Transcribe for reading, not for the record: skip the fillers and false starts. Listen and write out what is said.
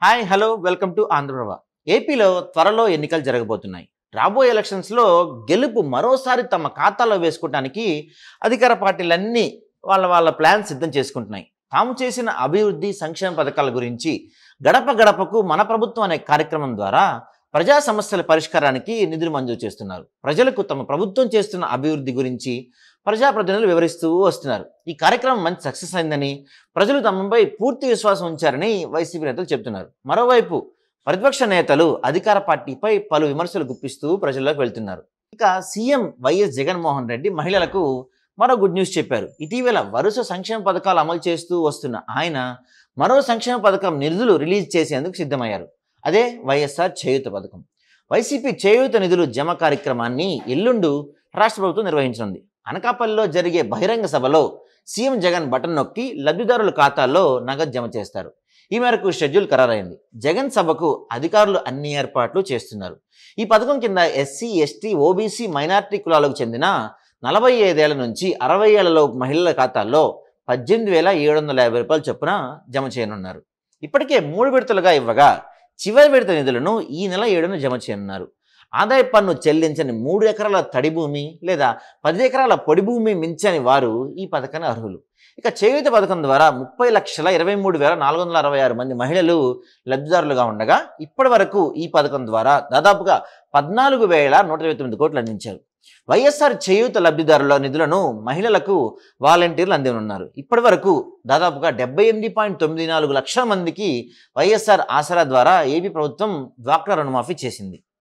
Hi hello welcome to Andhra Prabha. ఏపీలో త్వరలో ఎన్నికలు జరగబోతున్నాయి. రాబోయే ఎలక్షన్స్లో గెలుపు మరోసారి తమ ఖాతాలో వేసుకోవడానికి అధికార పార్టీలన్నీ వాళ్ళ ప్లాన్ సిద్ధం చేసుకుంటున్నాయి. తాము చేసిన అభివృద్ధి సంక్షేమ పథకాల గురించి గడప గడపకు మన ప్రభుత్వం అనే కార్యక్రమం ద్వారా ప్రజా సమస్యల పరిష్కారానికి నిధులు మంజూరు చేస్తున్నారు. ప్రజలకు తమ ప్రభుత్వం చేస్తున్న అభివృద్ధి గురించి ప్రజాప్రతినిధులు వివరిస్తూ వస్తున్నారు. ఈ కార్యక్రమం మంచి సక్సెస్ అయిందని, ప్రజలు తమపై పూర్తి విశ్వాసం ఉంచారని వైసీపీ నేతలు చెబుతున్నారు. మరోవైపు ప్రతిపక్ష నేతలు అధికార పార్టీపై పలు విమర్శలు గుప్పిస్తూ ప్రజల్లోకి వెళ్తున్నారు. ఇక సీఎం వైఎస్ జగన్మోహన్ రెడ్డి మహిళలకు మరో గుడ్ న్యూస్ చెప్పారు. ఇటీవల వరుస సంక్షేమ పథకాలు అమలు చేస్తూ వస్తున్న ఆయన మరో సంక్షేమ పథకం నిధులు రిలీజ్ చేసేందుకు సిద్ధమయ్యారు. అదే వైఎస్ఆర్ చేయూత పథకం. వైసీపీ చేయూత నిధులు జమ కార్యక్రమాన్ని ఎల్లుండు రాష్ట్ర ప్రభుత్వం నిర్వహించనుంది. అనకాపల్లిలో జరిగే బహిరంగ సభలో సీఎం జగన్ బటన్ నొక్కి లబ్ధిదారుల ఖాతాల్లో నగదు జమ చేస్తారు. ఈ మేరకు షెడ్యూల్ ఖరారైంది. జగన్ సభకు అధికారులు అన్ని ఏర్పాట్లు చేస్తున్నారు. ఈ పథకం కింద ఎస్సీ, ఎస్టీ, ఓబీసీ, మైనార్టీ కులాలకు చెందిన 45 ఏళ్ల నుంచి 60 ఏళ్లలోపు మహిళల ఖాతాల్లో 18,750 రూపాయల చొప్పున జమ చేయనున్నారు. ఇప్పటికే 3 విడతలుగా ఇవ్వగా చివరి విడత నిధులను ఈ నెల 7న జమ చేయనున్నారు. ఆదాయ పన్ను చెల్లించని 3 ఎకరాల తడి భూమి లేదా 10 ఎకరాల పొడి భూమి మించని వారు ఈ పథకానికి అర్హులు. ఇక చేయూత పథకం ద్వారా 30,23,466 మంది మహిళలు లబ్ధిదారులుగా ఉండగా ఇప్పటి వరకు ఈ పథకం ద్వారా దాదాపుగా 14,129 కోట్లు అందించారు. వైఎస్ఆర్ చేయూత లబ్ధిదారుల నిధులను మహిళలకు వాలంటీర్లు అందినున్నారు. ఇప్పటి వరకు దాదాపుగా 78.94 లక్షల మందికి వైఎస్ఆర్ ఆసరా ద్వారా ఏపీ ప్రభుత్వం డ్వాక్రా రుణమాఫీ చేసింది.